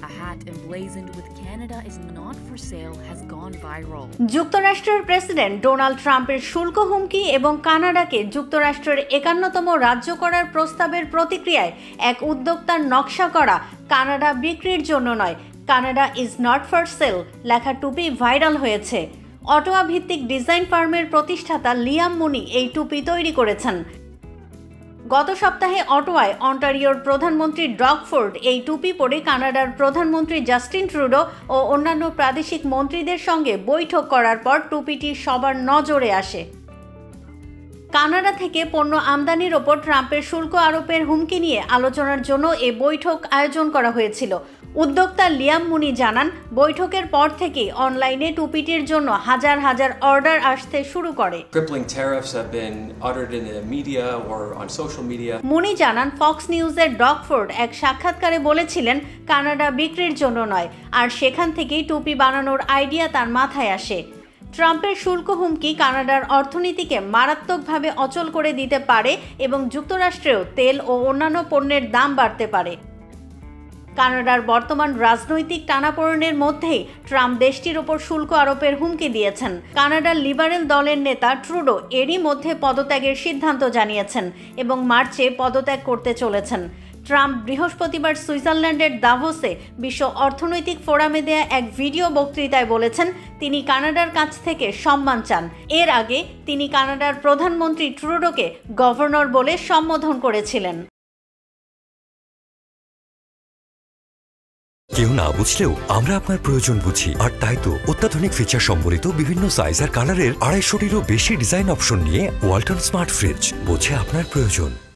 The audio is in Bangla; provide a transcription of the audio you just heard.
A hat emblazoned with Canada is not for sale has gone viral. যুক্তরাষ্ট্রের প্রেসিডেন্ট ডোনাল্ড ট্রাম্পের শুল্ক হুমকি এবং কানাডাকে যুক্তরাষ্ট্রের ৫১তম রাজ্য করার প্রস্তাবের প্রতিক্রিয়ায় এক উদ্যোক্তার নকশা করা কানাডা বিক্রির জন্য নয়, Canada is not for sale লেখা টুপি ভাইরাল হয়েছে। অটোয়া ভিত্তিক ডিজাইন ফার্মের প্রতিষ্ঠাতা লিয়াম মুনি এই টুপি তৈরি করেছেন। গত সপ্তাহে অটোয়ায় অন্টারিওর প্রধানমন্ত্রী ডগ ফোর্ড এই টুপি পরে কানাডার প্রধানমন্ত্রী জাস্টিন ট্রুডো ও অন্যান্য প্রাদেশিক মন্ত্রীদের সঙ্গে বৈঠক করার পর টুপিটি সবার নজরে আসে। কানাডা থেকে পণ্য আমদানির ওপর ট্রাম্পের শুল্ক আরোপের হুমকি নিয়ে আলোচনার জন্য এ বৈঠক আয়োজন করা হয়েছিল। উদ্যোক্তা লিয়াম মুনি জানান, বৈঠকের পর থেকেই অনলাইনে টুপিটির জন্য হাজার হাজার অর্ডার আসতে শুরু করে। মুনি জানান, ফক্স নিউজের ডগ ফোর্ড এক সাক্ষাৎকারে বলেছিলেন কানাডা বিক্রির জন্য নয়, আর সেখান থেকেই টুপি বানানোর আইডিয়া তার মাথায় আসে। ট্রাম্পের শুল্ক হুমকি কানাডার অর্থনীতিকে মারাত্মকভাবে অচল করে দিতে পারে এবং যুক্তরাষ্ট্রেও তেল ও অন্যান্য পণ্যের দাম বাড়তে পারে। কানাডার বর্তমান রাজনৈতিক টানাপোড়েনের মধ্যেই ট্রাম্প দেশটির ওপর শুল্ক আরোপের হুমকি দিয়েছেন। কানাডার লিবারেল দলের নেতা ট্রুডো এরই মধ্যে পদত্যাগের সিদ্ধান্ত জানিয়েছেন এবং মার্চে পদত্যাগ করতে চলেছেন। ট্রাম্প বৃহস্পতিবার সুইজারল্যান্ডের দাভোসে বিশ্ব অর্থনৈতিক ফোরামে দেয়া এক ভিডিও বক্তৃতায় বলেছেন তিনি কানাডার কাছ থেকে সম্মান চান। এর আগে তিনি কানাডার প্রধানমন্ত্রী ট্রুডোকে গভর্নর বলে সম্বোধন করেছিলেন। কেউ না বুঝলেও আমরা আপনার প্রয়োজন বুঝি, আর তাই তো অত্যাধুনিক ফিচার সম্বলিত বিভিন্ন সাইজ আর কালারের ২৫০টিরও বেশি ডিজাইন অপশন নিয়ে ওয়ালটন স্মার্ট ফ্রিজ বোঝে আপনার প্রয়োজন।